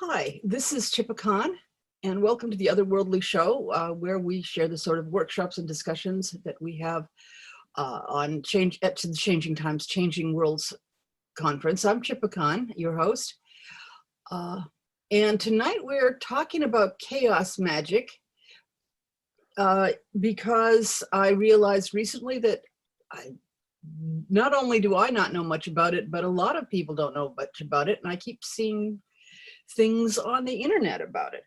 Hi, this is Chippa Khan, and welcome to the Otherworldly show, where we share the sort of workshops and discussions that we have on at the Changing Times, Changing Worlds conference. I'm Chippa Khan, your host, and tonight we're talking about chaos magic because I realized recently that not only do I not know much about it, but a lot of people don't know much about it, and I keep seeing things on the internet about it.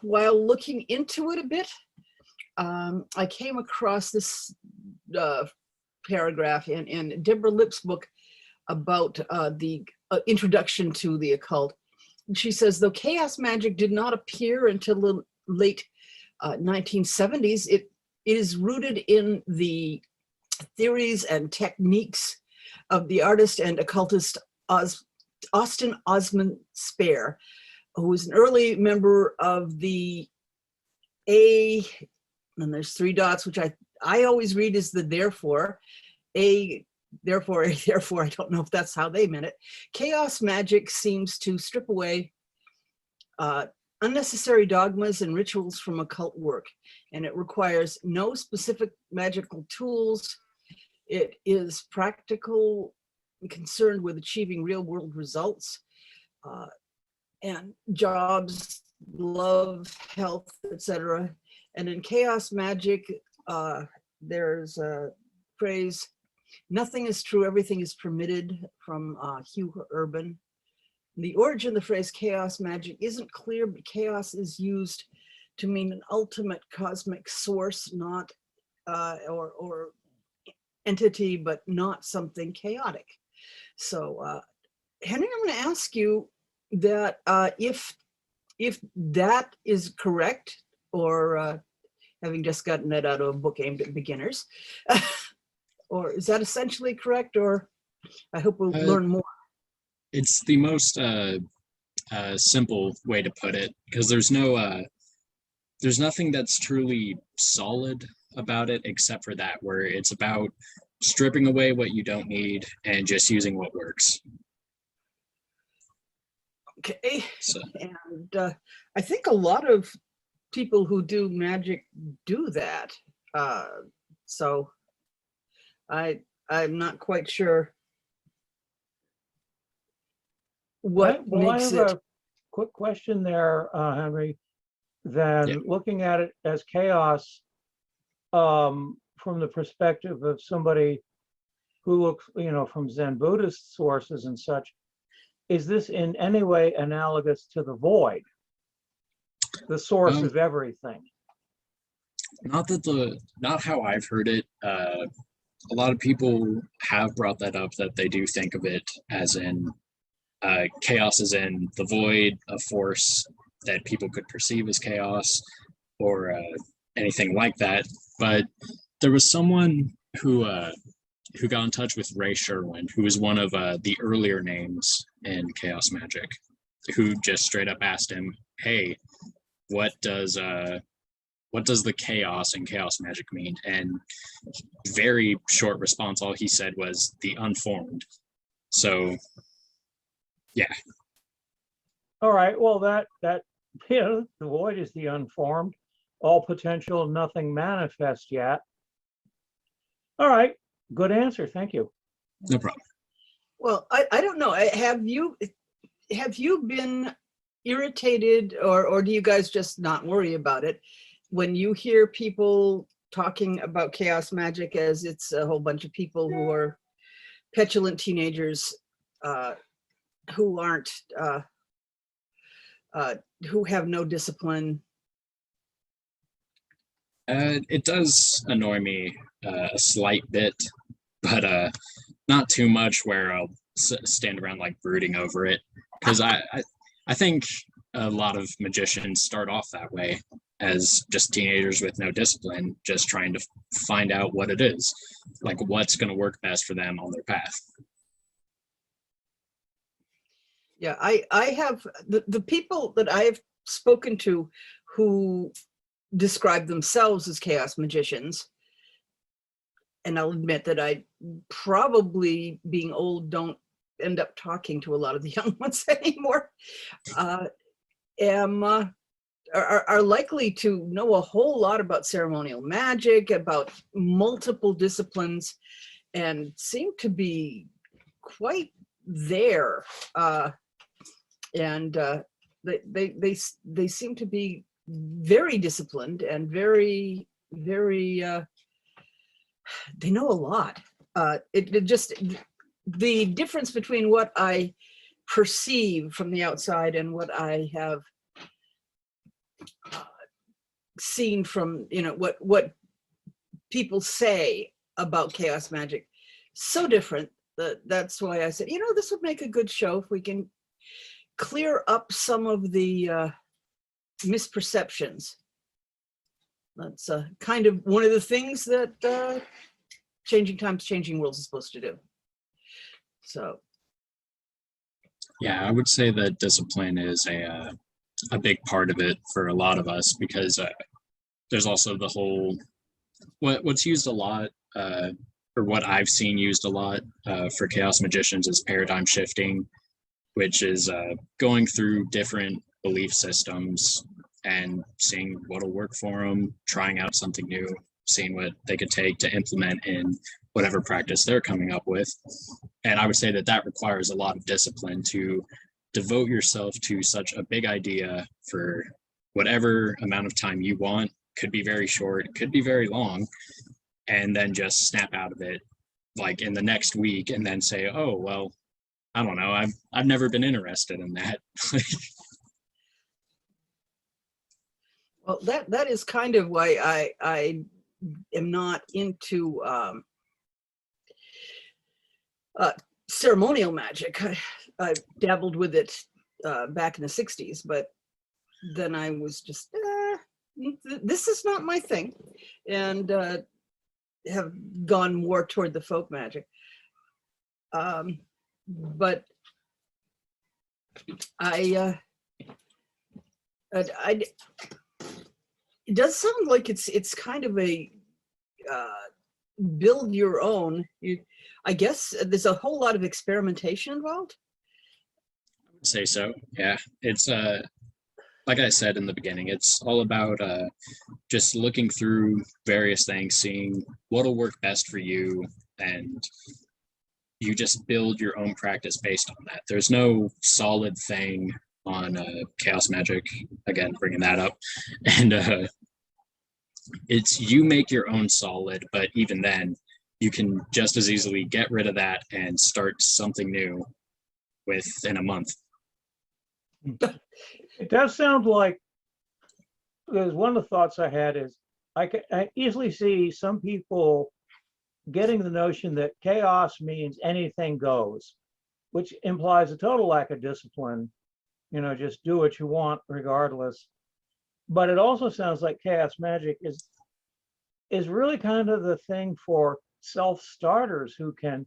While looking into it a bit, I came across this paragraph in Deborah Lipp's book about the introduction to the occult. And she says, though chaos magic did not appear until the late 1970s, it is rooted in the theories and techniques of the artist and occultist Austin Osman Spare, who was an early member of the and there's three dots, which I always read as the therefore, therefore, I don't know if that's how they meant it. Chaos magic seems to strip away unnecessary dogmas and rituals from occult work, and it requires no specific magical tools. It is practical, concerned with achieving real world results and jobs, love, health, etc. And in chaos magic, there's a phrase, nothing is true, everything is permitted, from Hugh Urban. The origin of the phrase chaos magic isn't clear, but chaos is used to mean an ultimate cosmic source, not or entity, but not something chaotic. So, Henry, I'm going to ask you that if that is correct, or having just gotten that out of a book aimed at beginners, or is that essentially correct? Or I hope we'll learn more. It's the most simple way to put it, because there's nothing that's truly solid about it except for that, where it's about stripping away what you don't need and just using what works. Okay, so. And I think a lot of people who do magic do that. So I'm not quite sure what makes it. I have a quick question there, Henry. Then looking at it as chaos, from the perspective of somebody who looks, from Zen Buddhist sources and such, is this in any way analogous to the void, the source of everything? Not how I've heard it. A lot of people have brought that up, that they do think of it as in chaos as in the void, a force that people could perceive as chaos, or anything like that. But there was someone who got in touch with Ray Sherwin, who was one of the earlier names in chaos magic, who just straight up asked him, "Hey, what does the chaos in chaos magic mean?" And very short response, all he said was the unformed. So, yeah. All right. Well, that the void is the unformed, all potential, nothing manifest yet. All right. Good answer. Thank you. No problem. Well, I don't know. Have you been irritated, or do you guys just not worry about it when you hear people talking about chaos magic as it's a whole bunch of people who are petulant teenagers who aren't who have no discipline? It does annoy me a slight bit, but not too much where I'll stand around like brooding over it, because I think a lot of magicians start off that way, as just teenagers with no discipline, just trying to find out what it is, like what's going to work best for them on their path. Yeah, I have the people that I have spoken to who describe themselves as chaos magicians, and I'll admit that I probably, being old, don't end up talking to a lot of the young ones anymore, are likely to know a whole lot about ceremonial magic, about multiple disciplines, and seem to be quite there. They seem to be very disciplined and very they know a lot. It just, the difference between what I perceive from the outside and what I have seen from, you know, what people say about chaos magic, so different. That's why I said, you know, this would make a good show if we can clear up some of the misperceptions. That's kind of one of the things that Changing Times, Changing Worlds is supposed to do. So. Yeah, I would say that discipline is a big part of it for a lot of us, because there's also the whole, what's used a lot, or what I've seen used a lot for chaos magicians is paradigm shifting, which is going through different belief systems and seeing what'll work for them, trying out something new, seeing what they could take to implement in whatever practice they're coming up with. And I would say that that requires a lot of discipline to devote yourself to such a big idea for whatever amount of time you want. Could be very short, could be very long, and then just snap out of it like in the next week and then say, oh, well, I don't know, I've never been interested in that. Well, that is kind of why I am not into ceremonial magic. I dabbled with it back in the 60s, but then I was just, this is not my thing, and have gone more toward the folk magic. But it does sound like it's kind of a build your own. I guess there's a whole lot of experimentation involved. I would say so. Yeah, it's like I said in the beginning, it's all about just looking through various things, seeing what'll work best for you, and you just build your own practice based on that. There's no solid thing on chaos magic, again bringing that up, and it's, you make your own solid, but even then you can just as easily get rid of that and start something new within a month. It does sound like, because one of the thoughts I had is I easily see some people getting the notion that chaos means anything goes, which implies a total lack of discipline. You know, just do what you want regardless. But it also sounds like chaos magic is really kind of the thing for self-starters who can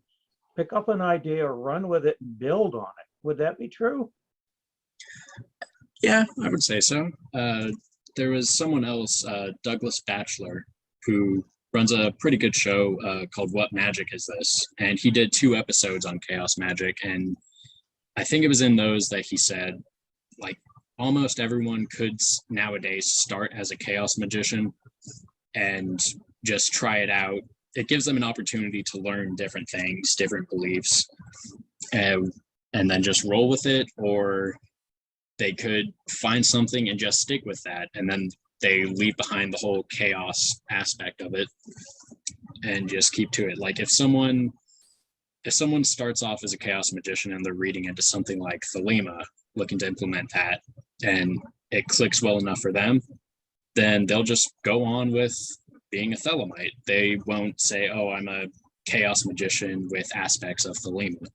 pick up an idea, run with it, and build on it. Would that be true? Yeah, I would say so. There was someone else, Douglas Batchelor, who runs a pretty good show called What Magic Is This? And he did 2 episodes on chaos magic. And I think it was in those that he said, like, almost everyone could nowadays start as a chaos magician and just try it out. It gives them an opportunity to learn different things, different beliefs, and then just roll with it, or they could find something and just stick with that, and then they leave behind the whole chaos aspect of it and just keep to it. Like if someone starts off as a chaos magician and they're reading into something like Thelema, looking to implement that, and it clicks well enough for them, then they'll just go on with being a Thelemite. They won't say, oh, I'm a chaos magician with aspects of Thelema.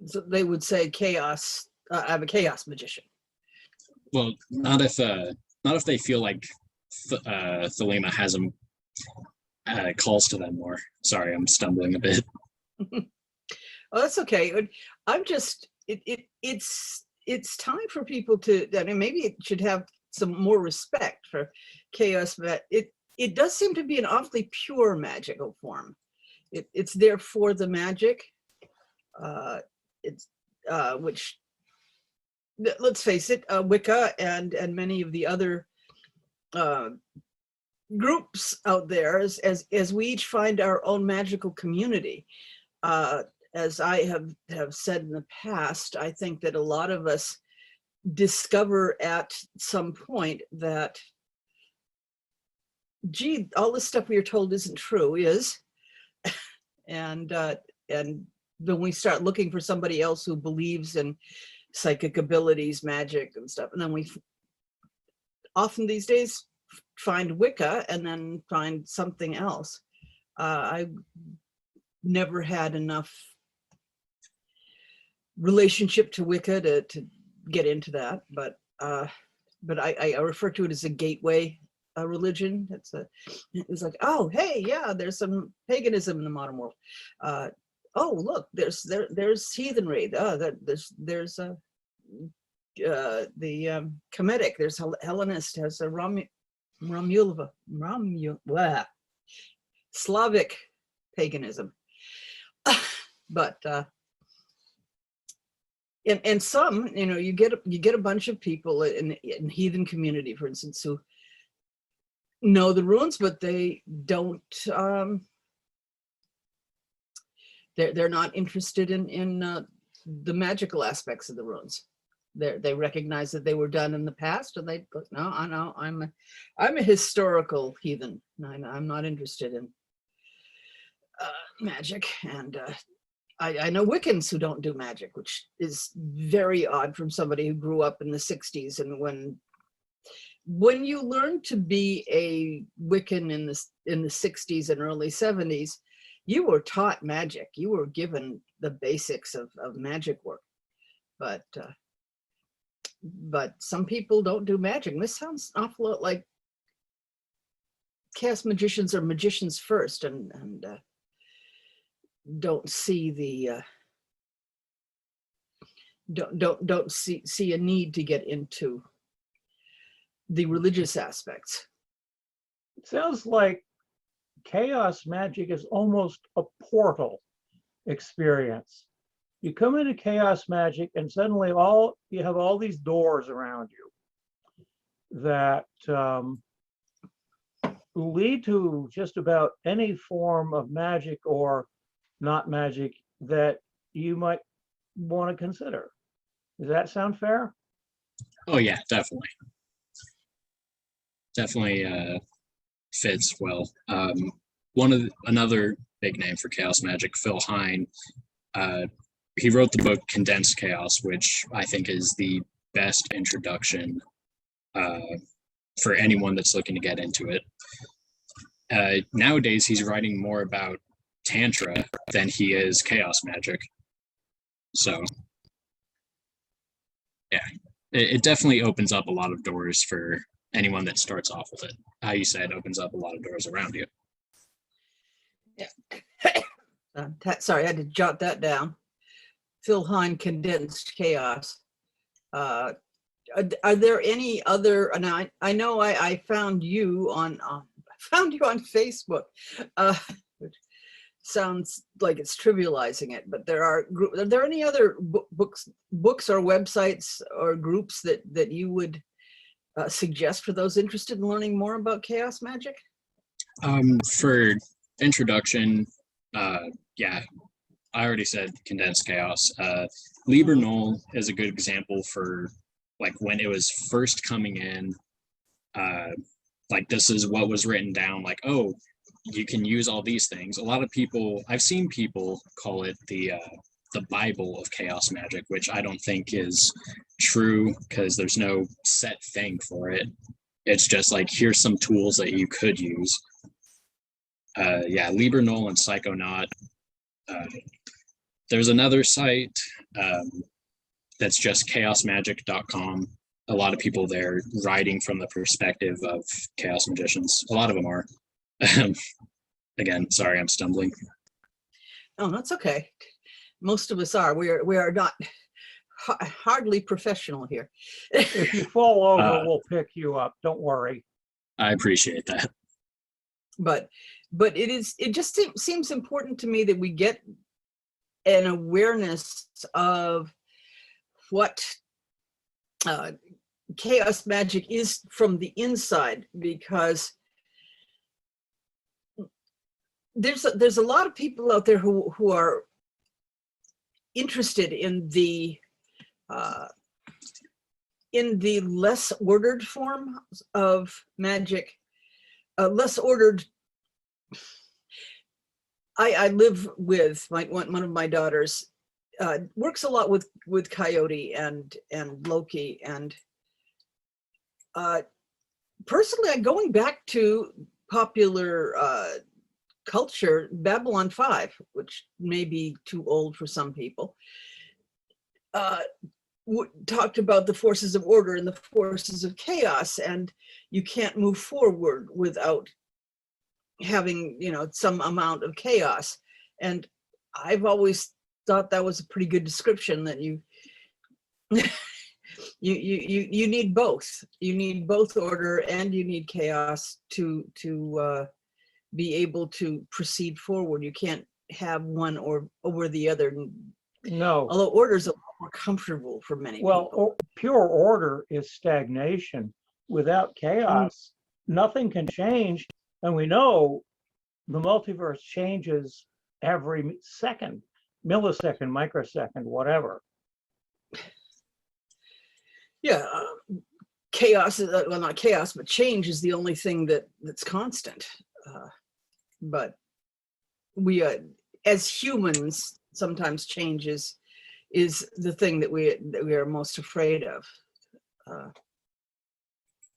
So they would say chaos, I'm a chaos magician. Well, not if they feel like Thelema has them, calls to them more. Sorry, I'm stumbling a bit. Oh, that's okay. I'm just, it's time for people to, I mean, maybe it should have some more respect for chaos. But it does seem to be an awfully pure magical form. It's there for the magic. It's which, let's face it, Wicca and many of the other groups out there, as we each find our own magical community. As I have said in the past, I think that a lot of us discover at some point that, gee, all this stuff we are told isn't true and then we start looking for somebody else who believes in psychic abilities, magic and stuff, and then we often these days find Wicca and then find something else. I never had enough relationship to Wicca to get into that, but I refer to it as a gateway religion. It's like, oh, hey, yeah, there's some paganism in the modern world. Oh, look, there's heathenry. There's the Kemetic. There's Hellenist. There's a Slavic paganism. But and some, you get a bunch of people in heathen community, for instance, who know the runes, but they don't. They're not interested in the magical aspects of the runes. They recognize that they were done in the past, and they go, no, I know, I'm a historical heathen. I'm not interested in magic, and I know Wiccans who don't do magic, which is very odd from somebody who grew up in the 60s. And when you learn to be a Wiccan in the 60s and early 70s, you were taught magic. You were given the basics of magic work, but some people don't do magic. And this sounds an awful lot like chaos magicians are magicians first, and don't see the don't see a need to get into the religious aspects. It sounds like chaos magic is almost a portal experience. You come into chaos magic and suddenly you have all these doors around you that lead to just about any form of magic or not magic that you might want to consider. Does that sound fair? Oh yeah, definitely. Definitely fits well. Another big name for chaos magic, Phil Hine. He wrote the book Condensed Chaos, which I think is the best introduction for anyone that's looking to get into it. Nowadays, he's writing more about Tantra than he is chaos magic. So, yeah, it definitely opens up a lot of doors for anyone that starts off with it. How you said, opens up a lot of doors around you. Yeah. Sorry, I had to jot that down. Phil Hine, Condensed Chaos. Are there any other? And I know I found you on Facebook, which sounds like it's trivializing it, but are there any other books or websites or groups that you would suggest for those interested in learning more about chaos magic? For introduction, yeah, I already said Condensed Chaos. Liber Null is a good example for like when it was first coming in. Like this is what was written down. Like, oh, you can use all these things. A lot of people, I've seen people call it the Bible of chaos magic, which I don't think is true because there's no set thing for it. It's just like, here's some tools that you could use. Yeah, Liber Null and Psychonaut. There's another site that's just chaosmagic.com. A lot of people there writing from the perspective of chaos magicians. A lot of them are. Again, sorry, I'm stumbling. Oh, that's okay. Most of us are. We are not hardly professional here. If you fall over, we'll pick you up. Don't worry. I appreciate that. But but it just seems important to me that we get an awareness of what chaos magic is from the inside, because there's a lot of people out there who are interested in the less ordered form of magic, less ordered. I live with one of my daughters, works a lot with Coyote and Loki, and personally, going back to popular culture, Babylon 5, which may be too old for some people, talked about the forces of order and the forces of chaos, and you can't move forward without having, some amount of chaos. And I've always thought that was a pretty good description, that you you need both. You need both order and you need chaos to be able to proceed forward. You can't have one or over the other. No. Although order is a lot more comfortable for many people. Pure order is stagnation. Without chaos, nothing can change. And we know the multiverse changes every second, millisecond, microsecond, whatever. Yeah, chaos is, well, not chaos, but change is the only thing that's constant. But we, as humans, sometimes change is the thing that we are most afraid of.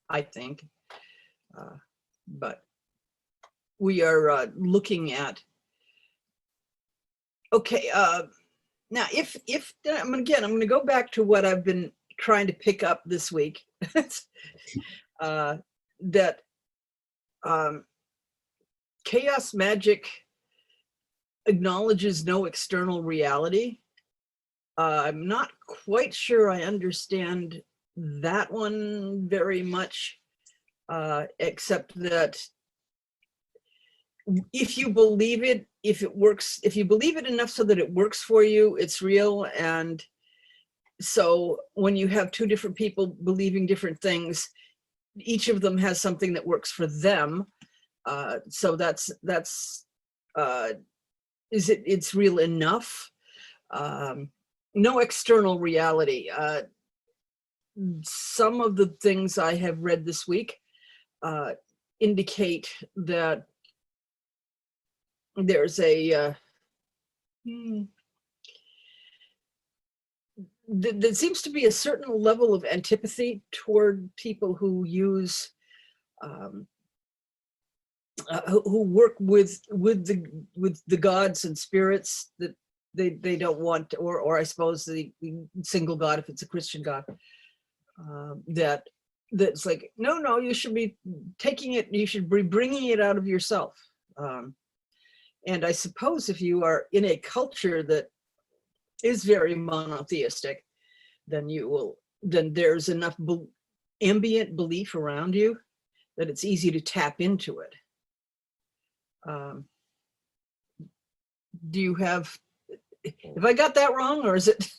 I think, but we are looking at. Okay, now if I'm going to go back to what I've been trying to pick up this week, that chaos magic acknowledges no external reality. I'm not quite sure I understand that one very much, except that if you believe it, if it works, if you believe it enough so that it works for you, it's real. And so when you have two different people believing different things, each of them has something that works for them. So it's real enough. No external reality. Some of the things I have read this week indicate that there's there seems to be a certain level of antipathy toward people who use who work with the gods and spirits that they don't want, or I suppose the single God, if it's a Christian God, that's like, no, you should be taking it, you should be bringing it out of yourself. And I suppose if you are in a culture that is very monotheistic, then there's enough ambient belief around you that it's easy to tap into it. Do you have I got that wrong, or is it?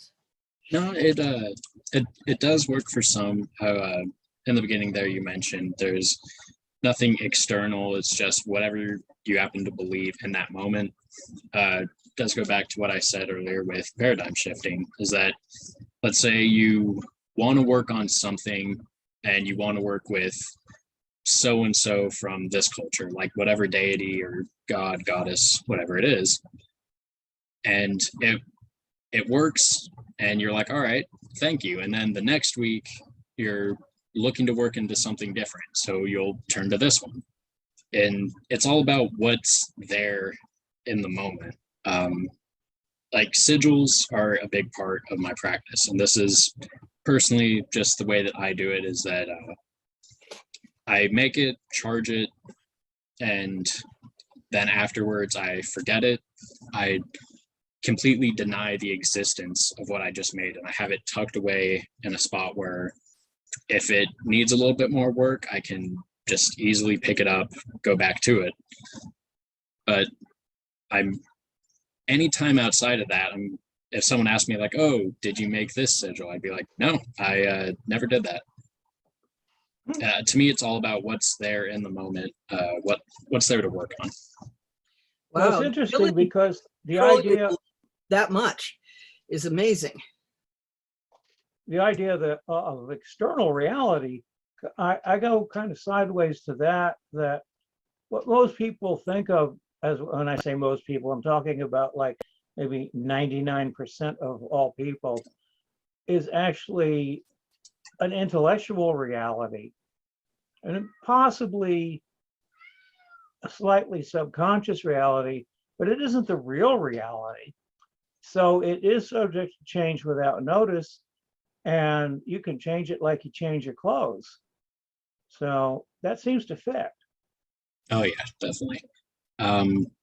No, it does work for some. How in the beginning there you mentioned there's nothing external, it's just whatever you happen to believe in that moment. Does go back to what I said earlier with paradigm shifting, is that let's say you want to work on something and you want to work with so and so from this culture, like whatever deity or god, goddess, whatever it is, and it works and you're like, all right, thank you. And then the next week you're looking to work into something different, so you'll turn to this one. And it's all about what's there in the moment. Like sigils are a big part of my practice, and this is personally just the way that I do it, is that I make it, charge it, and then afterwards I forget it. I completely deny the existence of what I just made, and I have it tucked away in a spot where if it needs a little bit more work, I can just easily pick it up, go back to it. But anytime outside of that, if someone asked me like, oh, did you make this sigil? I'd be like, no, I never did that. To me, it's all about what's there in the moment, what's there to work on. Well, Wow, it's interesting really because the control idea you that much is amazing. that of external reality, I go kind of sideways to that what most people think of as, when I say most people, I'm talking about like maybe 99% of all people, is actually an intellectual reality and possibly a slightly subconscious reality, but it isn't the real reality. So it is subject to change without notice, and you can change it like you change your clothes. So that seems to fit. Oh yeah, definitely.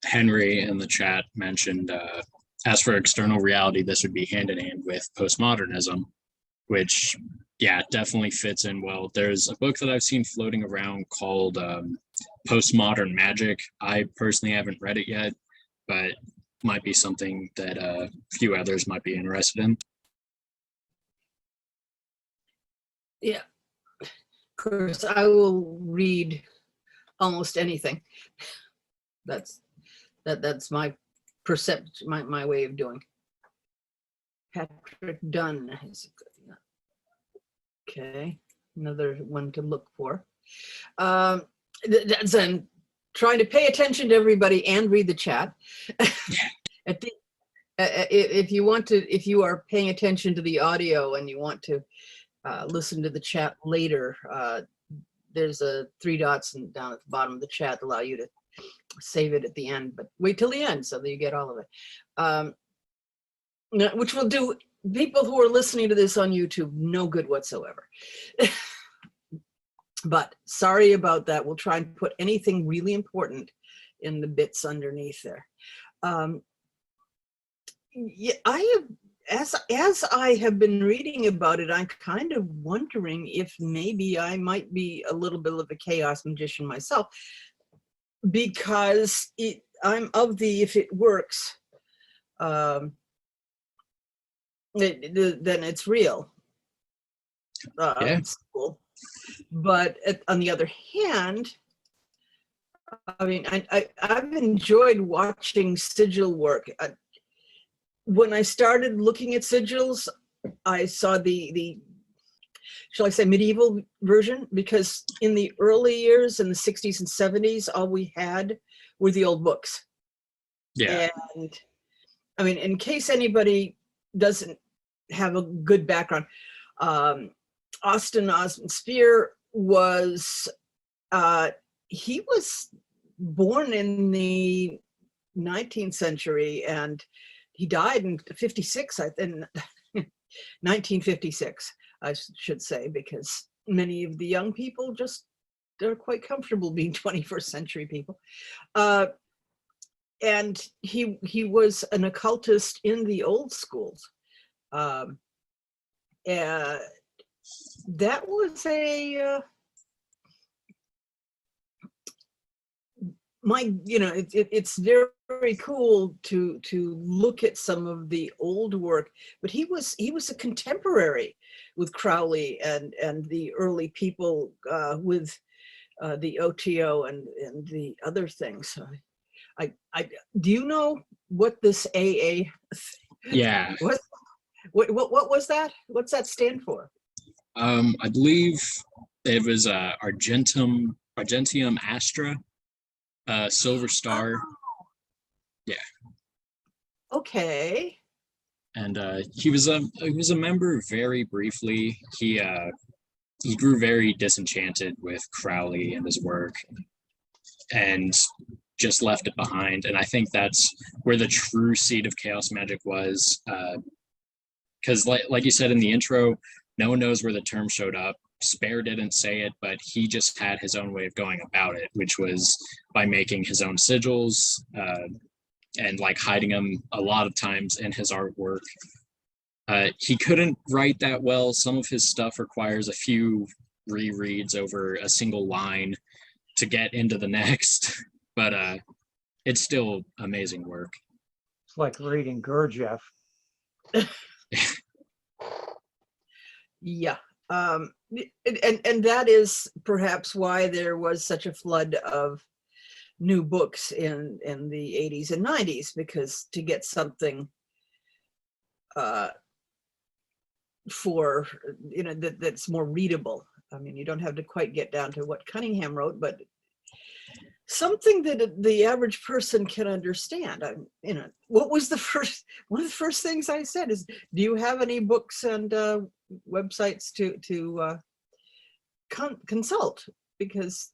Henry in the chat mentioned, as for external reality, this would be hand in hand with postmodernism, which, yeah, definitely fits in well. There's a book that I've seen floating around called Postmodern Magick. I personally haven't read it yet, but might be something that a few others might be interested in. Yeah, of course, I will read almost anything. That's my perception, my way of doing. Patrick Dunn is okay. Another one to look for. That's trying to pay attention to everybody and read the chat. If you are paying attention to the audio and you want to listen to the chat later, there's 3 dots down at the bottom of the chat that allow you to save it at the end, but wait till the end so that you get all of it. Which will do people who are listening to this on YouTube no good whatsoever. But sorry about that. We'll try and put anything really important in the bits underneath there. Yeah, as I have been reading about it, I'm kind of wondering if maybe I might be a little bit of a chaos magician myself, because I'm of the, if it works, then it's real. Yeah. It's cool. But on the other hand, I mean, I've enjoyed watching sigil work. When I started looking at sigils, I saw the shall I say, medieval version, because in the early years, in the 60s and 70s, all we had were the old books. Yeah. And I mean, in case anybody doesn't have a good background, Austin Osman Spear was, he was born in the 19th century and he died in 56, in 1956, I should say, because many of the young people they're quite comfortable being 21st century people. And he was an occultist in the old schools. That was it's very cool to look at some of the old work, but he was a contemporary with Crowley and the early people with the OTO and the other things. Do you know what this AA? Yeah. What was that? What's that stand for? I believe it was Argentium Astra, Silver Star. Oh. Yeah. Okay. And he was a member very briefly. He grew very disenchanted with Crowley and his work, and just left it behind. And I think that's where the true seed of chaos magic was, because like you said in the intro, no one knows where the term showed up. Spare didn't say it, but he just had his own way of going about it, which was by making his own sigils and like hiding them a lot of times in his artwork. He couldn't write that well. Some of his stuff requires a few rereads over a single line to get into the next. But it's still amazing work. It's like reading Gurdjieff. Yeah. And that is perhaps why there was such a flood of new books in the 80s and 90s, because to get something for, you know, that's more readable. I mean, you don't have to quite get down to what Cunningham wrote, but something that the average person can understand. You know, what was one of the first things I said is, do you have any books and websites to consult? Because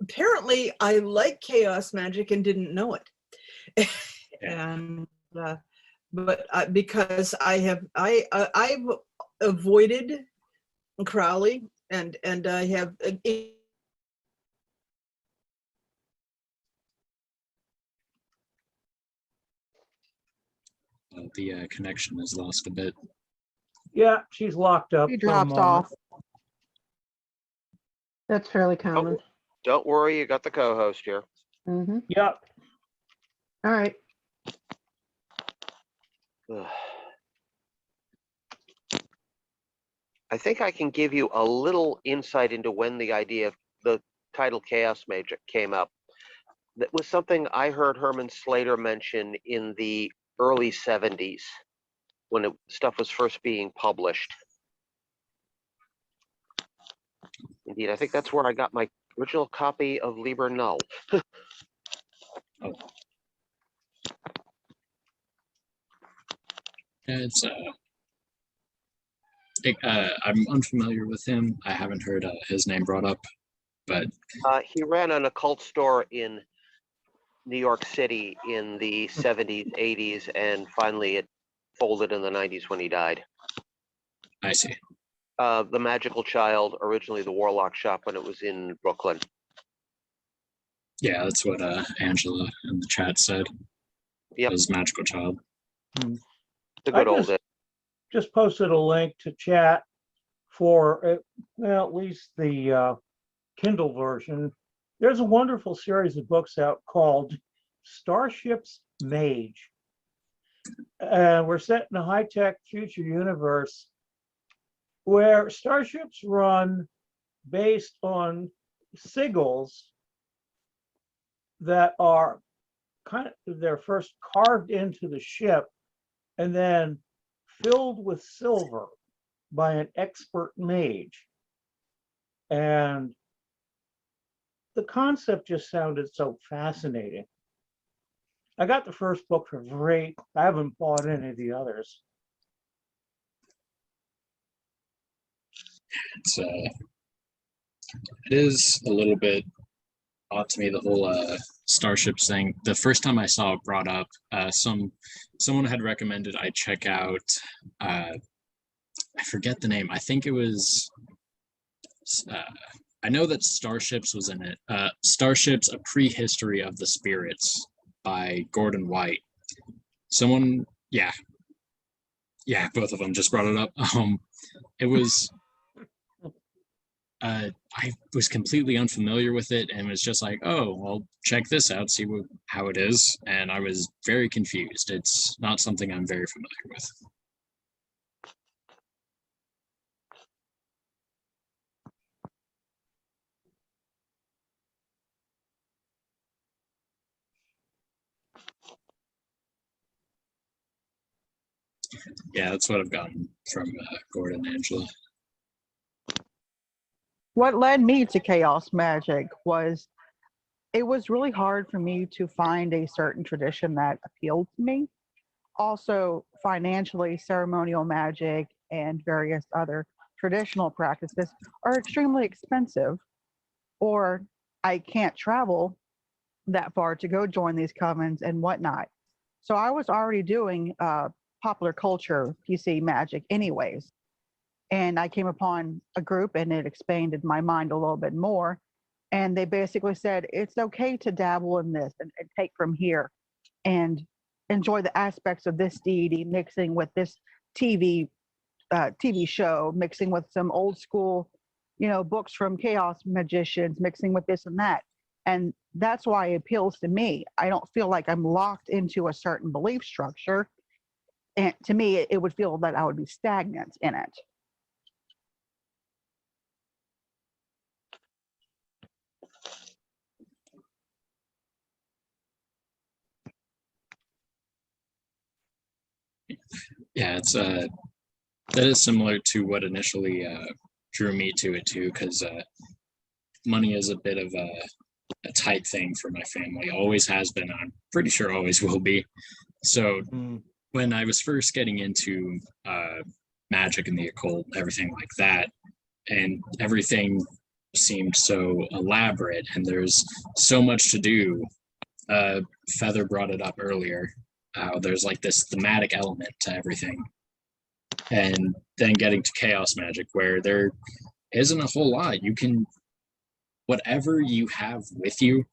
apparently I like chaos magic and didn't know it. And but because I've avoided Crowley, and I have The connection is lost a bit. Yeah, she's locked up. He for a drops moment. off. That's fairly common. Don't worry, you got the co-host here. Mm-hmm. Yep. All right. Ugh. I think I can give you a little insight into when the idea of the title Chaos Magic came up. That was something I heard Herman Slater mention in the early 70s when stuff was first being published. Indeed, I think that's where I got my original copy of Liber Null. Oh. Yeah, it's I'm unfamiliar with him. I haven't heard his name brought up, but He ran an occult store in New York City in the 70s, 80s, and finally it folded in the 90s when he died. I see. The Magical Child, originally the Warlock Shop when it was in Brooklyn. Yeah, that's what Angela in the chat said. Yep. Was Magical Child. The good old days. Just posted a link to chat for well, at least the Kindle version. There's a wonderful series of books out called Starships Mage. We're set in a high-tech future universe where starships run based on sigils that are they're first carved into the ship and then filled with silver by an expert mage. And the concept just sounded so fascinating. I got the first book for free. I haven't bought any of the others. It is a little bit odd to me, the whole Starships thing. The first time I saw it brought up, someone had recommended I check out, I forget the name. I think it was, I know that Starships was in it. Starships, A Prehistory of the Spirits by Gordon White. Someone, yeah, both of them just brought it up. It was, I was completely unfamiliar with it and was just like, oh, well, check this out, see how it is. And I was very confused. It's not something I'm very familiar with. Yeah, that's what I've gotten from Gordon and Angela. What led me to chaos magic was it was really hard for me to find a certain tradition that appealed to me. Also, financially, ceremonial magic and various other traditional practices are extremely expensive, or I can't travel that far to go join these covens and whatnot. So I was already doing popular culture PC magic anyways. And I came upon a group and it expanded my mind a little bit more. And they basically said, it's okay to dabble in this and take from here and enjoy the aspects of this deity mixing with this TV show, mixing with some old school books from chaos magicians mixing with this and that. And that's why it appeals to me. I don't feel like I'm locked into a certain belief structure. And to me, it would feel that I would be stagnant in it. Yeah, it's that is similar to what initially drew me to it too, because money is a bit of a tight thing for my family. Always has been. I'm pretty sure always will be. So when I was first getting into magic and the occult, everything like that, and everything seemed so elaborate, and there's so much to do. Feather brought it up earlier. There's like this thematic element to everything. And then getting to chaos magic, where there isn't a whole lot. You can, whatever you have with you,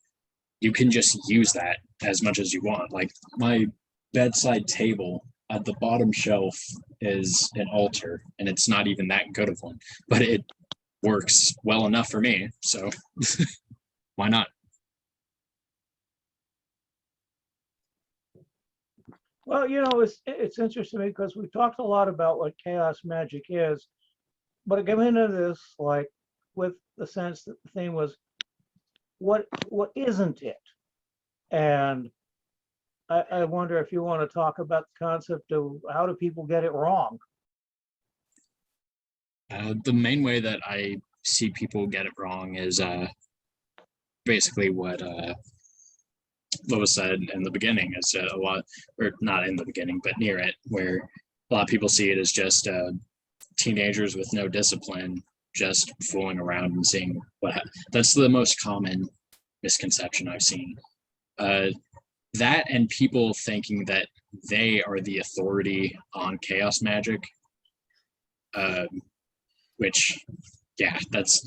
you can just use that as much as you want. Like my bedside table at the bottom shelf is an altar, and it's not even that good of one, but it works well enough for me. So why not? Well, it's interesting because we've talked a lot about what chaos magic is, but I came into this like with the sense that the theme was what isn't it? And I wonder if you want to talk about the concept of how do people get it wrong? The main way that I see people get it wrong is basically what was said in the beginning. Is a lot, or not in the beginning, but near it, where a lot of people see it as just teenagers with no discipline, just fooling around and seeing that's the most common misconception I've seen. That and people thinking that they are the authority on chaos magic, which, yeah, that's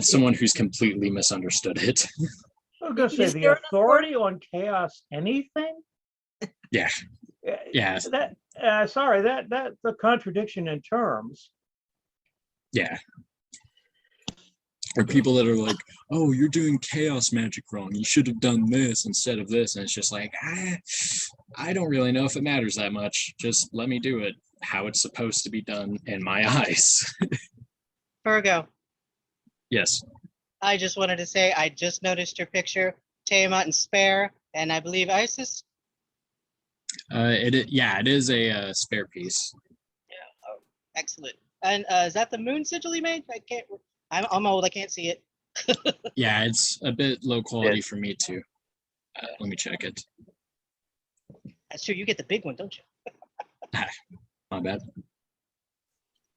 someone who's completely misunderstood it. I was going to say Is the there an authority on chaos anything? Yeah. Yeah. Sorry, that's a contradiction in terms. Yeah. Or people that are like, oh, you're doing chaos magic wrong. You should have done this instead of this. And it's just like, I don't really know if it matters that much. Just let me do it how it's supposed to be done in my eyes. Virgo, Yes. I just wanted to say I just noticed your picture, Tiamat and Spare, and I believe Isis. It is a spare piece. Yeah, oh, excellent. And is that the moon sigil he made? I'm old, I can't see it. Yeah, it's a bit low quality for me too. Let me check it. That's true, you get the big one, don't you? My bad.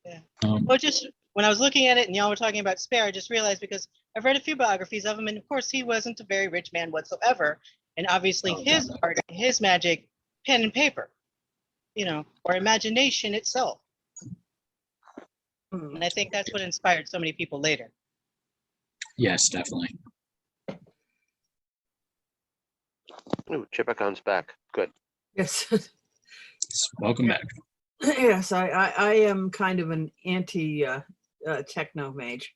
Yeah. Well, just when I was looking at it and y'all were talking about Spare, I just realized because I've read a few biographies of him, and of course he wasn't a very rich man whatsoever. And obviously his art, his magic, pen and paper, or imagination itself. And I think that's what inspired so many people later. yes, definitely. Ooh, Chipicon's back. Good. Yes. Welcome back. Yes, I am kind of an anti techno mage.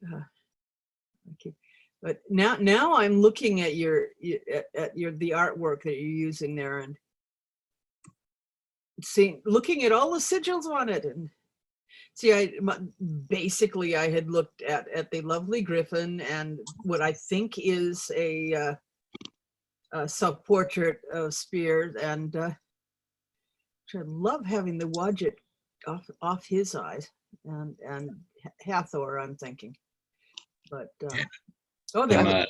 Okay. But now I'm looking at the artwork that you're using there and looking at all the sigils on it, and see, basically I had looked at the lovely griffin and what I think is a self-portrait of Spear, and I love having the Wadjet off his eyes, and Hathor, I'm thinking, but they were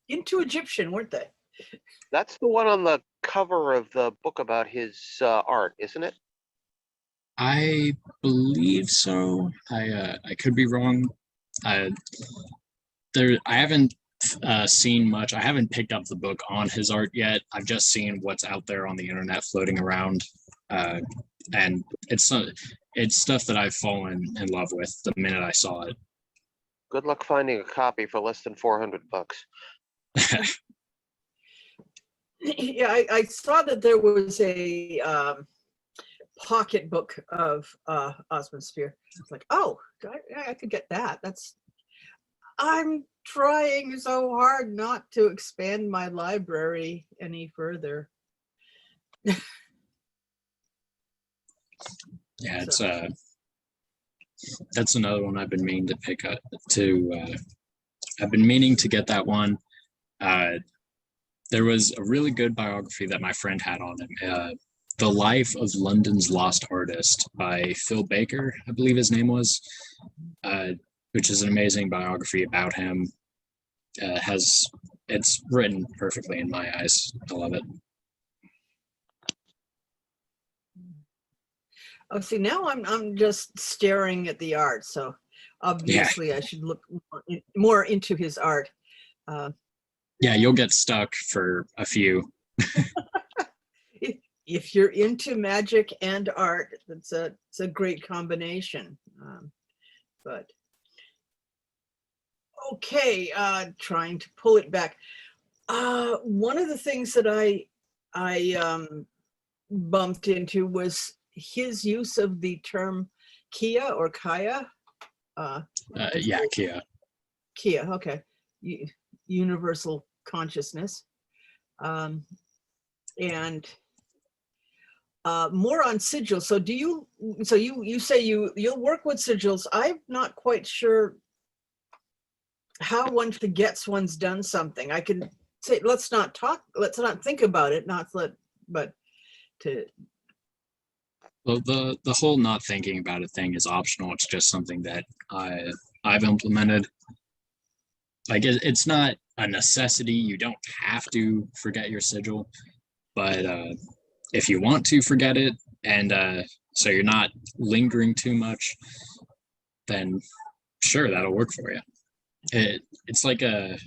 into Egyptian, weren't they? That's the one on the cover of the book about his art, isn't it? I believe so. I could be wrong. I haven't seen much. I haven't picked up the book on his art yet. I've just seen what's out there on the internet floating around, and it's stuff that I've fallen in love with the minute I saw it. Good luck finding a copy for less than $400. Yeah, I saw that there was pocketbook of Osmond Sphere. It's like, oh, I could get that. I'm trying so hard not to expand my library any further. Yeah, it's that's another one I've been meaning to pick up I've been meaning to get that one. There was a really good biography that my friend had on him. The Life of London's Lost Artist by Phil Baker, I believe his name was, which is an amazing biography about him. It's written perfectly in my eyes. I love it. Oh, see, now I'm just staring at the art. So obviously I should look more into his art. Yeah, you'll get stuck for a few. If you're into magic and art, it's a great combination. But okay, trying to pull it back. One of the things that I bumped into was his use of the term Kia or Kaya. Yeah, Kia. Kia, okay. Universal consciousness. And more on sigils. So you say you'll work with sigils. I'm not quite sure how one forgets one's done something. I can say, let's not think about it, but to. Well, the whole not thinking about a thing is optional. It's just something that I've implemented. Like it's not a necessity. You don't have to forget your sigil, but if you want to forget it, and so you're not lingering too much, then sure, that'll work for you. It's like a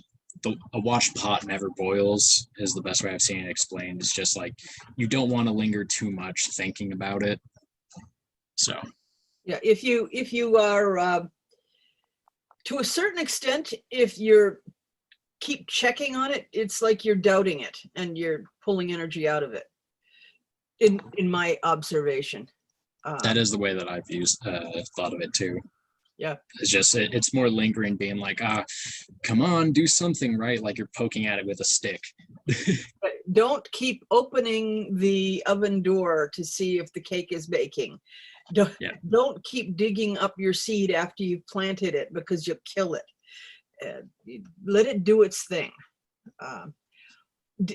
washed pot never boils is the best way I've seen it explained. It's just like you don't want to linger too much thinking about it. So yeah, if you are to a certain extent, if you're keep checking on it, it's like you're doubting it and you're pulling energy out of it. In my observation, that is the way that I've thought of it too. Yeah, it's just it's more lingering, being like, come on, do something, right? Like you're poking at it with a stick. but don't keep opening the oven door to see if the cake is baking. Don't keep digging up your seed after you've planted it, because you'll kill it. Let it do its thing.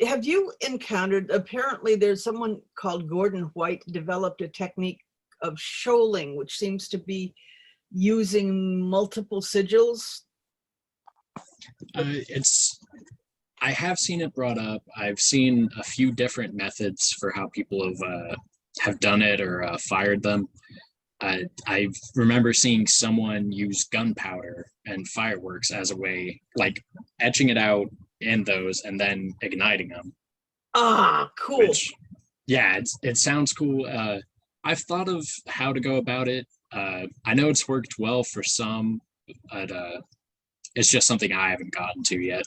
Have you encountered, apparently there's someone called Gordon White developed a technique of shoaling, which seems to be using multiple sigils? I have seen it brought up. I've seen a few different methods for how people have done it or fired them. I remember seeing someone use gunpowder and fireworks as a way, like etching it out in those and then igniting them. Cool. Which, yeah, it sounds cool. I've thought of how to go about it. I know it's worked well for some, but it's just something I haven't gotten to yet.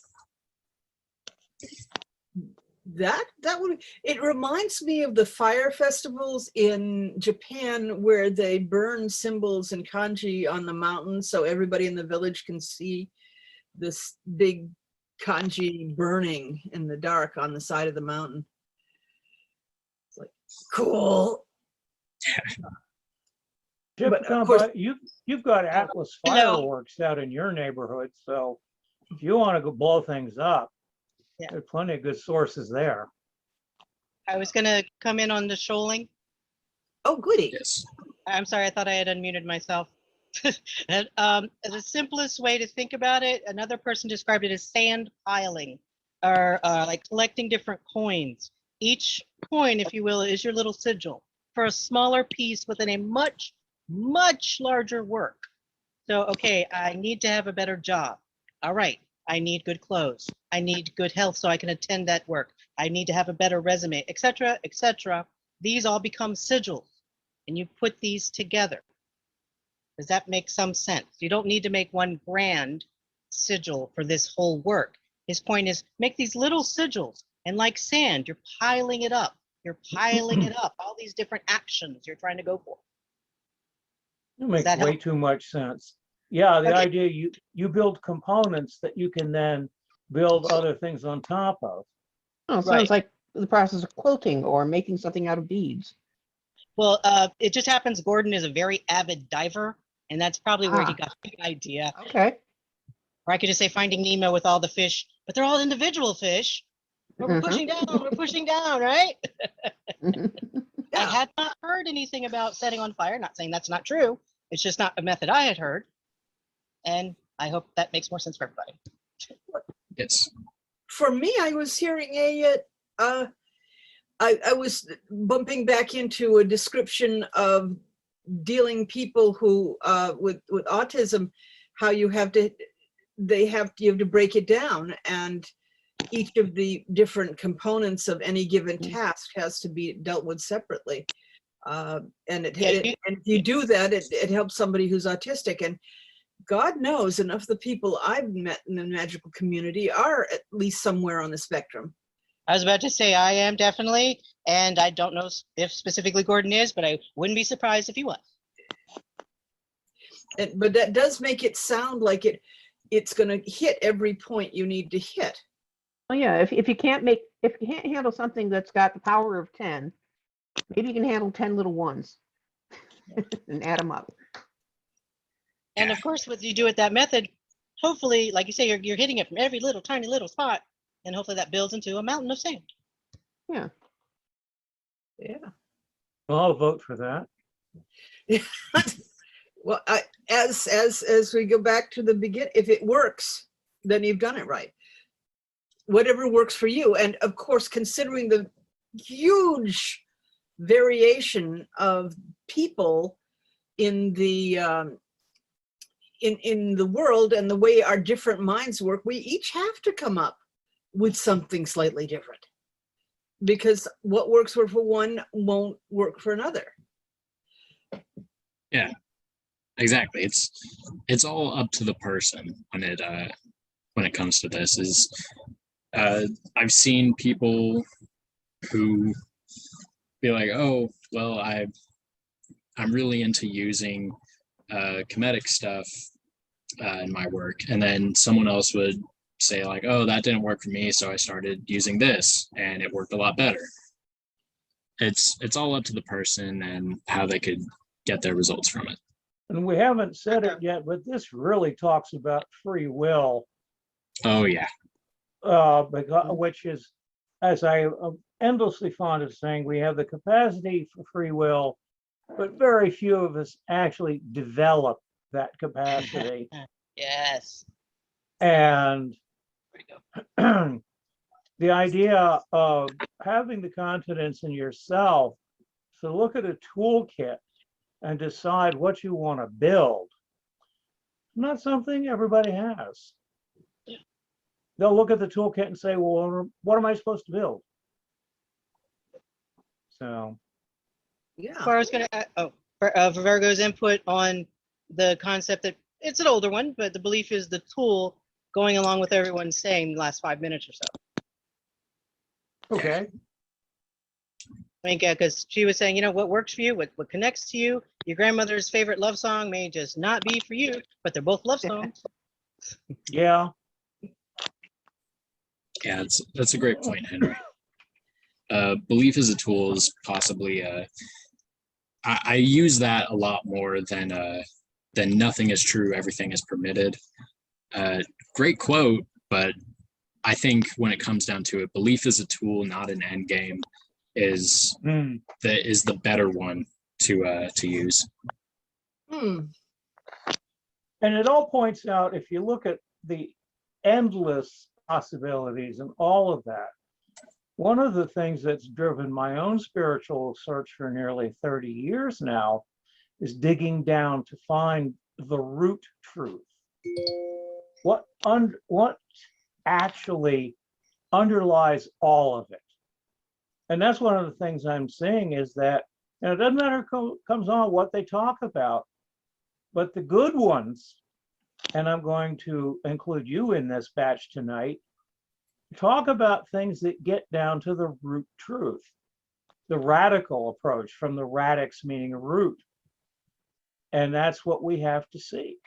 That would, it reminds me of the fire festivals in Japan where they burn symbols and kanji on the mountain so everybody in the village can see this big kanji burning in the dark on the side of the mountain. It's like, cool. But of course, you've got Atlas fireworks out in your neighborhood, so if you want to go blow things up, there are plenty of good sources there. I was gonna come in on the shoaling. Oh, goody. Yes. I'm sorry, I thought I had unmuted myself. And, the simplest way to think about it, another person described it as sand piling, or like collecting different coins. Each coin, if you will, is your little sigil for a smaller piece within a much, much larger work. So, okay, I need to have a better job. All right, I need good clothes. I need good health so I can attend that work. I need to have a better resume, etc., etc. These all become sigils, and you put these together. Does that make some sense? You don't need to make one grand sigil for this whole work. His point is make these little sigils, and like sand, you're piling it up. You're piling it up, all these different actions you're trying to go for. It makes that way help? too much sense. Yeah, the Okay. idea you build components that you can then build other things on top of. Oh, it Right. sounds like the process of quilting or making something out of beads. Well, it just happens Gordon is a very avid diver, and that's probably where he Ah. got the idea. Okay. Or I could just say Finding Nemo with all the fish, but they're all individual fish. But we're Mhm. pushing down, right? I Yeah. had not heard anything about setting on fire. Not saying that's not true. It's just not a method I had heard. And I hope that makes more sense for everybody. Yes. For me, I was hearing I was bumping back into a description of dealing people who with autism, how you have to break it down, and each of the different components of any given task has to be dealt with separately. And and if you do that, it helps somebody who's autistic. And God knows enough of the people I've met in the magical community are at least somewhere on the spectrum. I was about to say I am definitely, and I don't know if specifically Gordon is, but I wouldn't be surprised if he was. But that does make it sound like it's going to hit every point you need to hit. Well, yeah, if you can't handle something that's got the power of 10, maybe you can handle 10 little ones and add them up. And of course, what you do with that method, hopefully, like you say, you're hitting it from every little tiny little spot, and hopefully that builds into a mountain of sand. Yeah. Yeah. Well, I'll vote for that. Well, as we go back to the beginning, if it works, then you've done it right. Whatever works for you. And of course, considering the huge variation of people in the in the world and the way our different minds work, we each have to come up with something slightly different, because what works for one won't work for another. Yeah. Exactly. It's all up to the person when it comes to this. I've seen people who be like, oh, well, I'm really into using comedic stuff in my work, and then someone else would say like, oh, that didn't work for me, so I started using this and it worked a lot better. It's all up to the person and how they could get their results from it. And we haven't said it yet, but this really talks about free will, Oh yeah. which is, as I am endlessly fond of saying, we have the capacity for free will, but very few of us actually develop that capacity. Yes. And the idea of having the confidence in yourself to look at a toolkit and decide what you want to build, not something everybody has. They'll look at the toolkit and say, well, what am I supposed to build? So, Yeah. As far as going to, for Virgo's input on the concept that it's an older one, but the belief is the tool going along with everyone saying the last 5 minutes or so. okay. I mean, because she was saying, what works for you, what connects to you. Your grandmother's favorite love song may just not be for you, but they're both love songs. Yeah. Yeah, that's a great point, Henry. Belief as a tool is possibly I use that a lot more than nothing is true, everything is permitted. Great quote, but I think when it comes down to it, belief as a tool, not an end game, is the better one to use. And it all points out, if you look at the endless possibilities and all of that, one of the things that's driven my own spiritual search for nearly 30 years now is digging down to find the root truth. What actually underlies all of it? And that's one of the things I'm seeing, is that it doesn't matter who comes on what they talk about, but the good ones, and I'm going to include you in this batch tonight, talk about things that get down to the root truth. the radical approach from the radix, meaning root. And that's what we have to seek.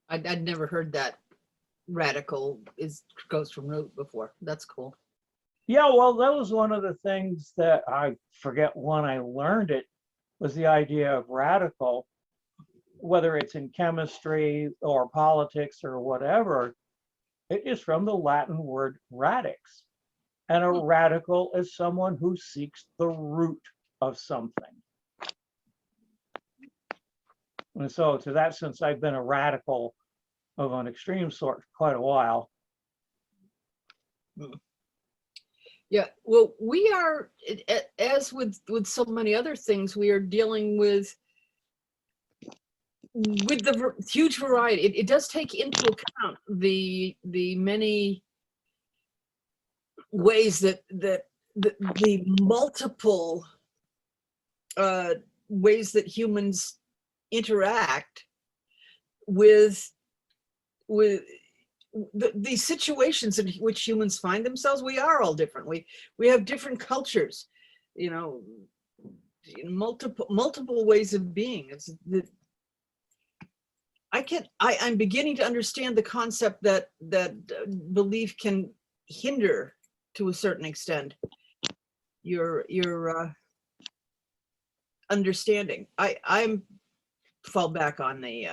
I'd never heard that radical goes from root before. That's cool. Yeah, well, that was one of the things that I forget when I learned it, was the idea of radical, whether it's in chemistry or politics or whatever. It is from the Latin word radix. And a radical is someone who seeks the root of something. And so to that sense, I've been a radical of an extreme sort for quite a while. Yeah, well, we are, as with so many other things, we are dealing with the huge variety. It does take into account the many ways that the multiple ways that humans interact with the situations in which humans find themselves. We are all different. We have different cultures, you know, multiple ways of being. I'm beginning to understand the concept that belief can hinder, to a certain extent, your understanding. I'm fall back on the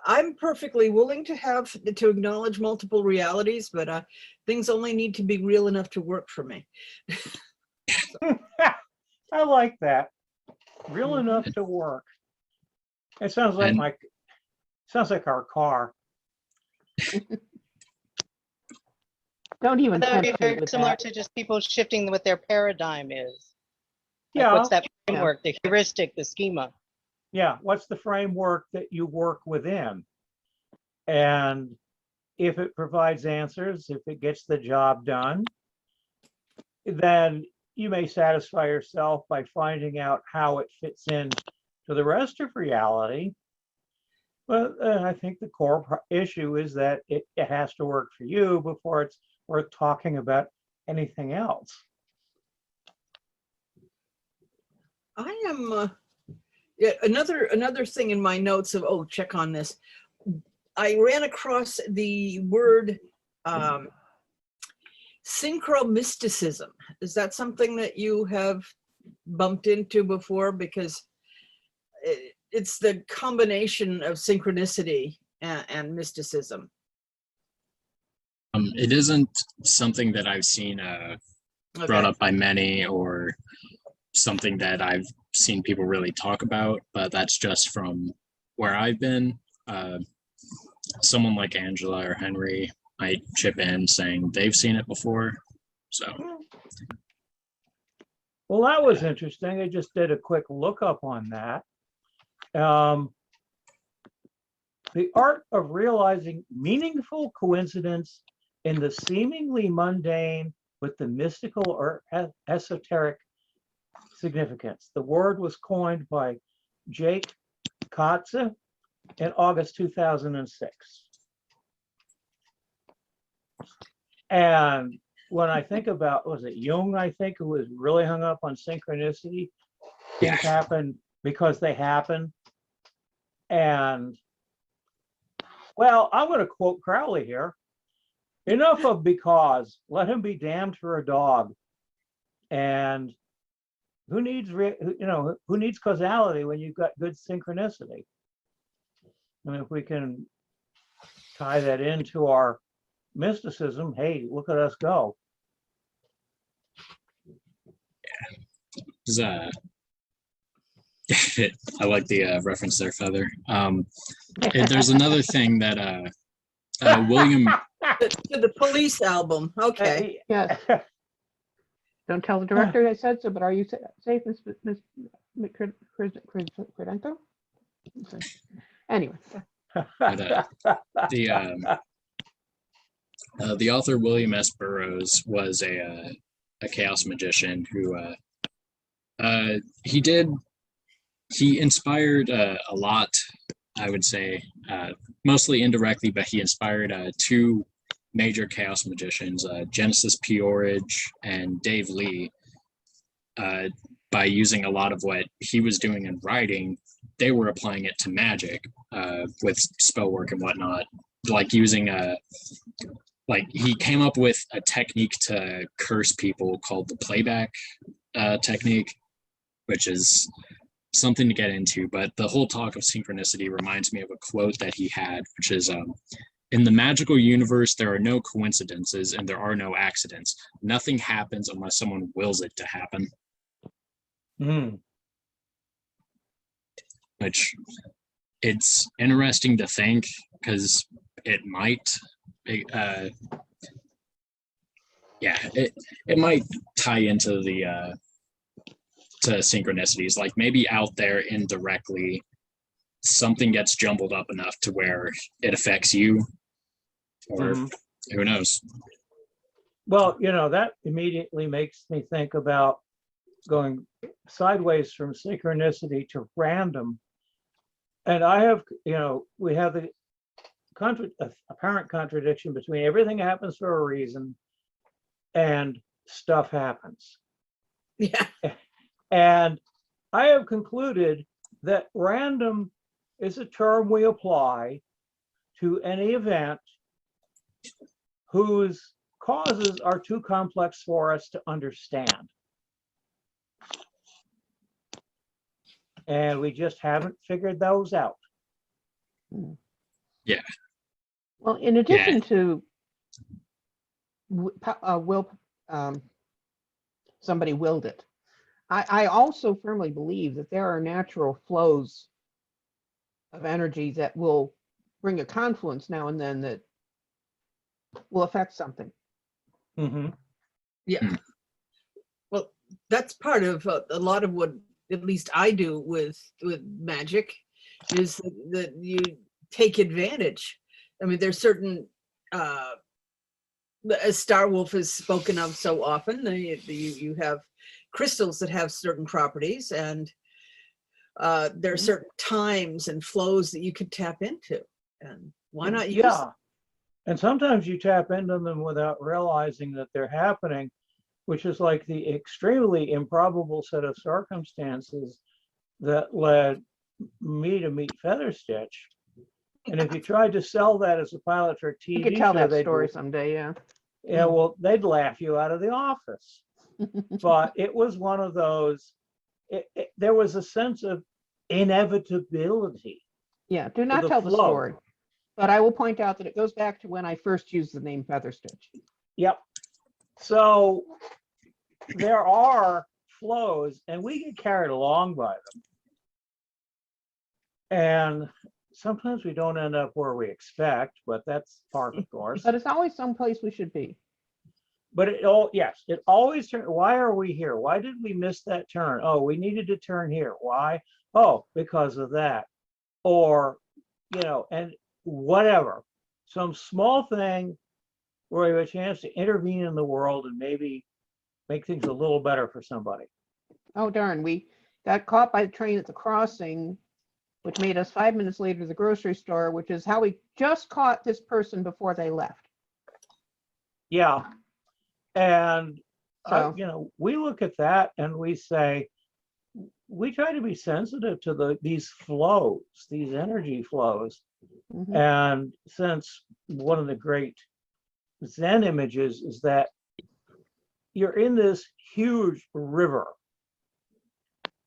I'm perfectly willing to acknowledge multiple realities, but things only need to be real enough to work for me. I like that. Real enough to work. It sounds like sounds like our car. Don't even That would be tempt me very with similar that. to just people shifting what their paradigm is. Like, Yeah. what's that framework, the heuristic, the schema? Yeah, what's the framework that you work within? And if it provides answers, if it gets the job done, then you may satisfy yourself by finding out how it fits in to the rest of reality. But I think the core issue is that it has to work for you before it's worth talking about anything else. I am yeah, another thing in my notes of, oh, check on this. I ran across the word synchro mysticism. Is that something that you have bumped into before? Because it's the combination of synchronicity and mysticism. It isn't something that I've seen brought up by many, or something that I've seen people really talk about, but that's just from where I've been. Someone like Angela or Henry might chip in saying they've seen it before. So, well, that was interesting. I just did a quick lookup on that. The art of realizing meaningful coincidence in the seemingly mundane with the mystical or esoteric significance. The word was coined by Jake Kotze in August 2006. And when I think about, was it Jung, I think, who was really hung up on synchronicity? Things happen because they happen. And, well, I'm going to quote Crowley here. Enough of because, let him be damned for a dog. And who needs causality when you've got good synchronicity? And if we can tie that into our mysticism, hey, look at us go. I like the reference there, Feather. There's another thing that William. To the Police album. Okay. Yes. Don't tell the director I said so, but are you safe, Miss Credento? Anyway. The author William S. Burroughs was a chaos magician who he inspired a lot I would say, mostly indirectly, but he inspired two major chaos magicians, Genesis Peorage and Dave Lee. By using a lot of what he was doing in writing, they were applying it to magic with spell work and whatnot. Like using like he came up with a technique to curse people called the Playback Technique, which is something to get into. But the whole talk of synchronicity reminds me of a quote that he had, which is, in the magical universe, there are no coincidences and there are no accidents. Nothing happens unless someone wills it to happen. Which it's interesting to think, because it might, it might tie into the to synchronicities. Like maybe out there indirectly, something gets jumbled up enough to where it affects you, or who knows. Well, you know, that immediately makes me think about going sideways from synchronicity to random. And I have, you know, we have the apparent contradiction between everything happens for a reason and stuff happens. Yeah. And I have concluded that random is a term we apply to any event whose causes are too complex for us to understand. And we just haven't figured those out. Yeah. Well, in addition Yeah. to somebody willed it, I also firmly believe that there are natural flows of energy that will bring a confluence now and then that will affect something. Yeah. Well, that's part of a lot of what at least I do with magic, is that you take advantage. I mean, there's certain, as Star Wolf has spoken of so often, you have crystals that have certain properties, and there are certain times and flows that you can tap into, and why not use them? And sometimes you tap into them without realizing that they're happening, which is like the extremely improbable set of circumstances that led me to meet Featherstitch. And if you tried to sell that as a pilot for a TV You could tell show, that story someday, yeah. Yeah, well, they'd laugh you out of the office. But it was one of those, there was a sense of inevitability. Yeah, do not the tell the flow. story. But I will point out that it goes back to when I first used the name Featherstitch. Yep. So there are flows, and we get carried along by them. And sometimes we don't end up where we expect, but that's par for the course. But it's always someplace we should be. But it always turns. Why are we here? Why did we miss that turn? Oh, we needed to turn here. Why? Oh, because of that. Or, you know, and whatever. Some small thing where we have a chance to intervene in the world and maybe make things a little better for somebody. Oh, darn, we got caught by the train at the crossing, which made us 5 minutes later to the grocery store, which is how we just caught this person before they left. Yeah. And, So, you know, we look at that and we say, we try to be sensitive to these flows, these energy flows. And since one of the great Zen images is that you're in this huge river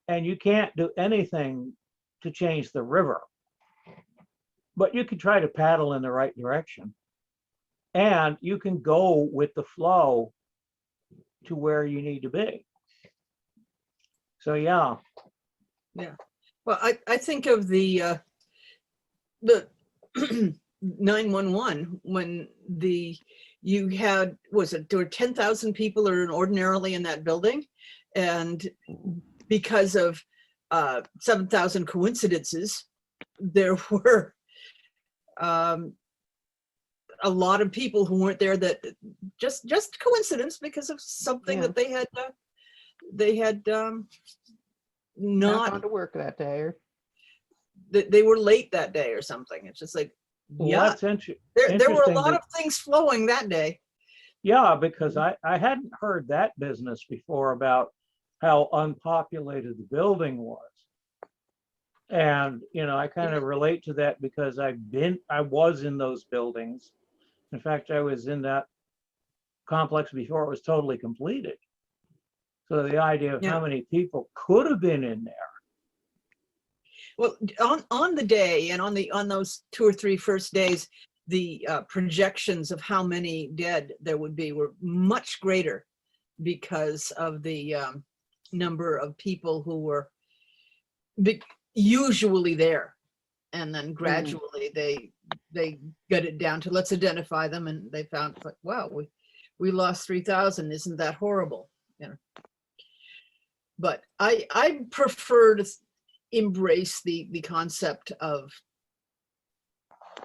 and you can't do anything to change the river, but you can try to paddle in the right direction, and you can go with the flow to where you need to be. So yeah. Well, I think of the 911 when you had, there were 10,000 people that are ordinarily in that building, and because of 7,000 coincidences, there were a lot of people who weren't there, that just coincidence because of something that they had not not gone to work that day. they were late that day or something. It's just like, Well, yeah, that's there were a interesting lot that- of things flowing that day. Yeah, because I hadn't heard that business before about how unpopulated the building was. And, you know, I kind of relate to that because I was in those buildings. In fact, I was in that complex before it was totally completed. So the idea of how many people could have been in there. Well, on the day and on those 2 or 3 first days, the projections of how many dead there would be were much greater because of the number of people who were usually there, and then gradually they got it down to let's identify them, and they found like, wow, we lost 3,000. Isn't that horrible? You know. But I prefer to embrace the concept of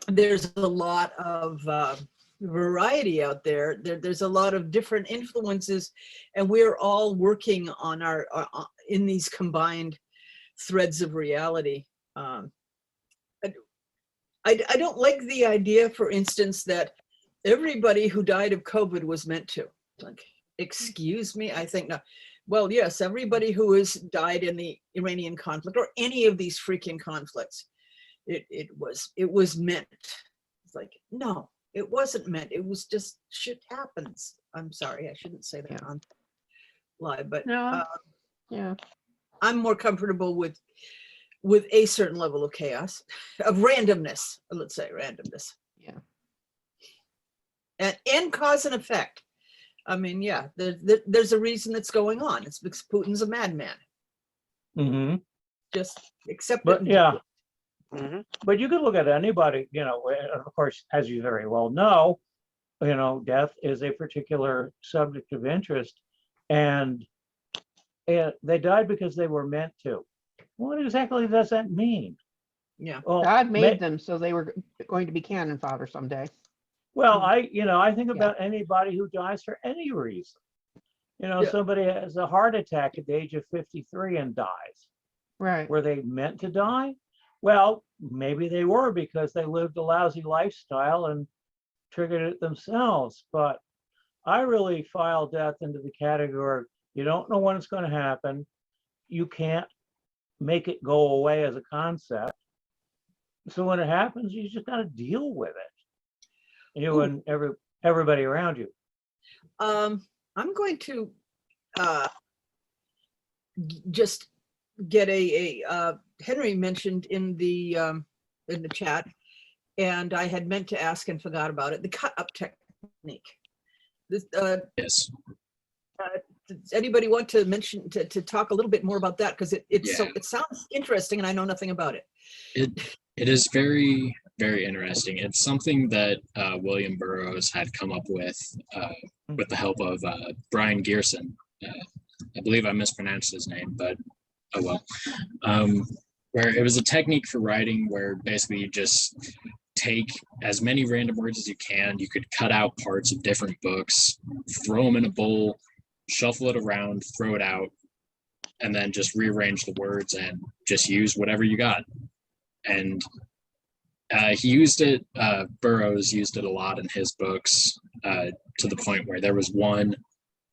there's a lot of variety out there. There's a lot of different influences, and we're all working on our in these combined threads of reality. I don't like the idea, for instance, that everybody who died of COVID was meant to. Like, excuse me, I think no. Well, yes, everybody who has died in the Iranian conflict or any of these freaking conflicts, it was meant. It's like, no, it wasn't meant. It was just shit happens. I'm sorry, I shouldn't say that on live, but No. Yeah. I'm more comfortable with a certain level of chaos, of randomness. Let's say randomness. Yeah. And cause and effect. I mean, yeah, there's a reason it's going on. It's because Putin's a madman. Mm-hmm. Just accept it. But and yeah, do it. but you could look at anybody, you know, and of course, as you very well know, you know, death is a particular subject of interest, and they died because they were meant to. What exactly does that mean? Yeah. Well, God made them so they were going to be cannon fodder someday. well, I think Yeah. about anybody who dies for any reason. You know, Yeah. somebody has a heart attack at the age of 53 and dies. Right. Were they meant to die? Well, maybe they were because they lived a lousy lifestyle and triggered it themselves. But I really file death into the category, you don't know when it's going to happen. You can't make it go away as a concept. So when it happens, you just got to deal with it. You and everybody around you. I'm going to just get Henry mentioned in the chat, and I had meant to ask and forgot about it. The cut up technique. This, Yes. does anybody want to mention to talk a little bit more about that, because it sounds interesting and I know nothing about it. It is very, very interesting. It's something that William Burroughs had come up with the help of Brian Gearson. I believe I mispronounced his name, but oh well. Where it was a technique for writing where basically you just take as many random words as you can. You could cut out parts of different books, throw them in a bowl, shuffle it around, throw it out, and then just rearrange the words and just use whatever you got. And he used it, Burroughs used it a lot in his books, to the point where there was one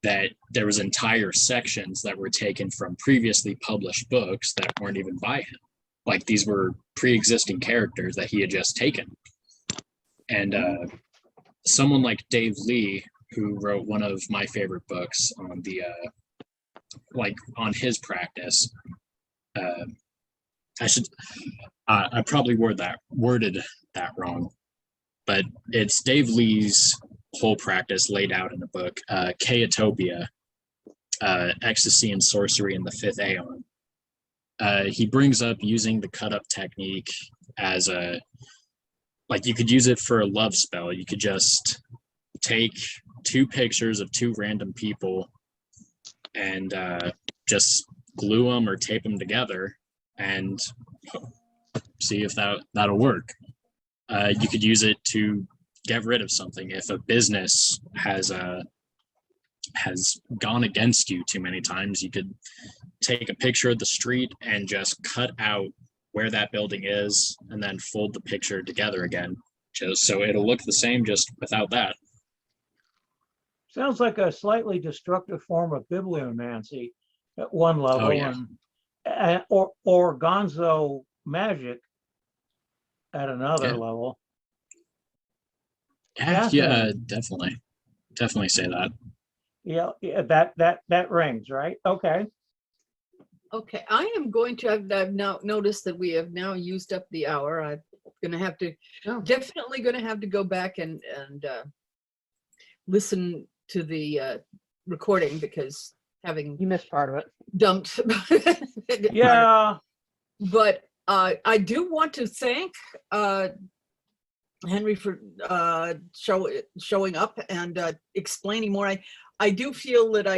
that there was entire sections that were taken from previously published books that weren't even by him. Like these were pre-existing characters that he had just taken. And someone like Dave Lee, who wrote one of my favorite books on the, on his practice, I probably worded that wrong, but it's Dave Lee's whole practice laid out in the book, Chaotopia, Ecstasy and Sorcery in the Fifth Aeon. He brings up using the cut-up technique as you could use it for a love spell. You could just take 2 pictures of 2 random people and just glue them or tape them together and see if that'll work. You could use it to get rid of something. If a business has gone against you too many times, you could take a picture of the street and just cut out where that building is, and then fold the picture together again, just so it'll look the same just without that. Sounds like a slightly destructive form of bibliomancy at one level, yeah. or gonzo magic at another Yeah. level. Yeah, Fascinating. definitely say that. Yeah, that rings, right? Okay. Okay, I am going to, I've now noticed that we have now used up the hour. I'm gonna have to, Oh. definitely gonna have to go back and listen to the recording, because having You missed part of it. dumped. Yeah. But I do want to thank Henry for showing up and explaining more. I do feel that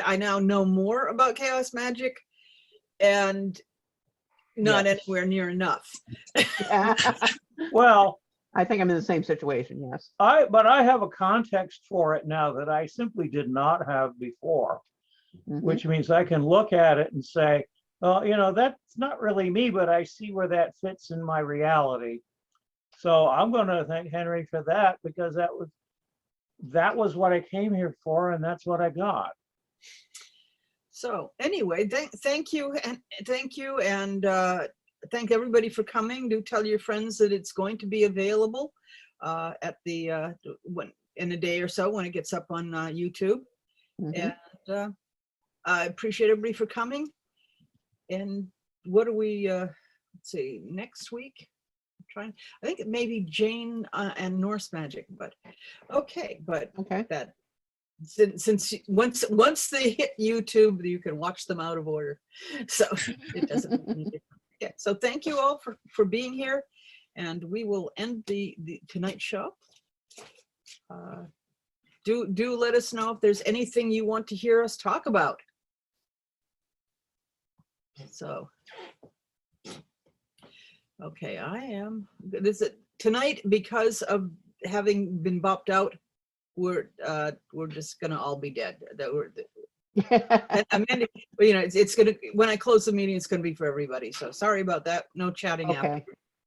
I now know more about chaos magic, and not Yes. anywhere near enough. Well, I think I'm in the same situation, yes. but I have a context for it now that I simply did not have before, Mhm. which means I can look at it and say, well, you know, that's not really me, but I see where that fits in my reality. So I'm going to thank Henry for that, because that was what I came here for, and that's what I got. So anyway, thank you, and thank everybody for coming. Do tell your friends that it's going to be available at the in a day or so when it gets up on YouTube. Mhm. And I appreciate everybody for coming. And what do we let's see, next week? I think it may be Jane and Norse magic, but okay, but Okay. that since once they hit YouTube, you can watch them out of order, so it doesn't make any difference. Yeah, so thank you all for being here, and we will end the tonight's show. Do let us know if there's anything you want to hear us talk about. So okay, this is tonight, because of having been bopped out, we're just gonna all be dead. And Amanda, you know, it's gonna, when I close the meeting, it's gonna be for everybody. So sorry about that. No chatting Okay. after.